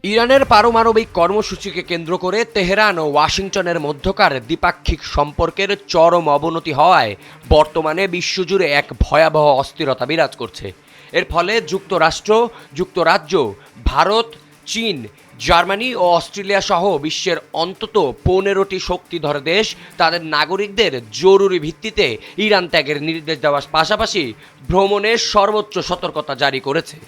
ইরানের পারমাণবিক কর্মসূচিকে কেন্দ্র করে তেহরান ও ওয়াশিংটনের মধ্যকার দ্বিপাক্ষিক সম্পর্কের চরম অবনতি হওয়ায় বর্তমানে বিশ্বজুড়ে এক ভয়াবহ অস্থিরতা বিরাজ করছে। এর ফলে যুক্তরাজ্য, ভারত, চীন, জার্মানি ও অস্ট্রেলিয়া সহ বিশ্বের অন্তত 15টি শক্তিধর দেশ তাদের নাগরিকদের জরুরি ভিত্তিতে ইরান ত্যাগের নির্দেশ দেওয়ার পাশাপাশি ভ্রমণের সর্বোচ্চ সতর্কতা জারি করেছে।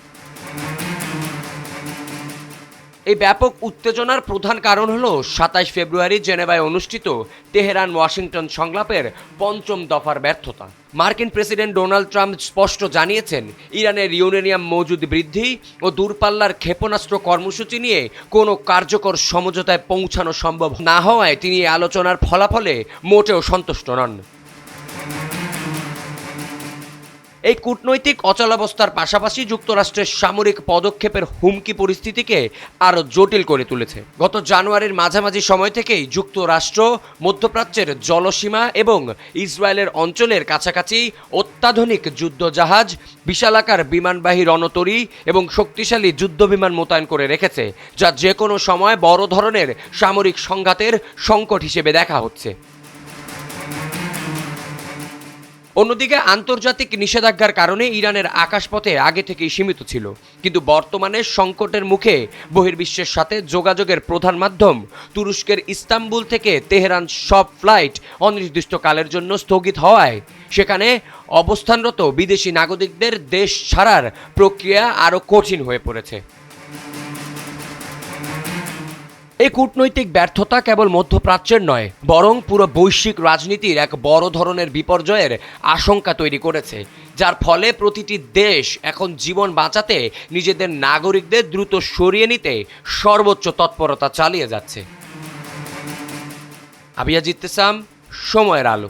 এই ব্যাপক উত্তেজনার প্রধান কারণ হল 27 ফেব্রুয়ারি জেনেভায় অনুষ্ঠিত তেহরান ওয়াশিংটন সংলাপের পঞ্চম দফার ব্যর্থতা। মার্কিন প্রেসিডেন্ট ডোনাল্ড ট্রাম্প স্পষ্ট জানিয়েছেন, ইরানের ইউরেনিয়াম মজুদ বৃদ্ধি ও দূরপাল্লার ক্ষেপণাস্ত্র কর্মসূচি নিয়ে কোনো কার্যকর সমঝোতায় পৌঁছানো সম্ভব না হওয়ায় তিনি এই আলোচনার ফলাফলে মোটেও সন্তুষ্ট নন। এই কূটনৈতিক অচলাবস্থার পাশাপাশি যুক্তরাষ্ট্রের সামরিক পদক্ষেপের হুমকি পরিস্থিতিকে আরও জটিল করে তুলেছে। গত জানুয়ারির মাঝামাঝি সময় থেকেই যুক্তরাষ্ট্র মধ্যপ্রাচ্যের জলসীমা এবং ইসরায়েলের অঞ্চলের কাছাকাছি অত্যাধুনিক যুদ্ধজাহাজ, বিশালাকার বিমানবাহী রণতরী এবং শক্তিশালী যুদ্ধবিমান মোতায়েন করে রেখেছে, যা যে কোনো সময় বড় ধরনের সামরিক সংঘাতের সংকট হিসেবে দেখা হচ্ছে। অন্যদিকে আন্তর্জাতিক নিষেধাজ্ঞার কারণে ইরানের আকাশপথে আগে থেকেই সীমিত ছিল, কিন্তু বর্তমানে সংকটের মুখে বহির্বিশ্বের সাথে যোগাযোগের প্রধান মাধ্যম তুরস্কের ইস্তাম্বুল থেকে তেহরান সব ফ্লাইট অনির্দিষ্টকালের জন্য স্থগিত হওয়ায় সেখানে অবস্থানরত বিদেশি নাগরিকদের দেশ ছাড়ার প্রক্রিয়া আরও কঠিন হয়ে পড়েছে। এই কূটনৈতিক ব্যর্থতা কেবল মধ্যপ্রাচ্যের নয়, বরং পুরো বৈশ্বিক রাজনীতির এক বড় ধরনের বিপর্যয়ের আশঙ্কা তৈরি করেছে, যার ফলে প্রতিটি দেশ এখন জীবন বাঁচাতে নিজেদের নাগরিকদের দ্রুত সরিয়ে নিতে সর্বোচ্চ তৎপরতা চালিয়ে যাচ্ছে। আবিয়াজ ইত্তেসাম, সময়ের আলো।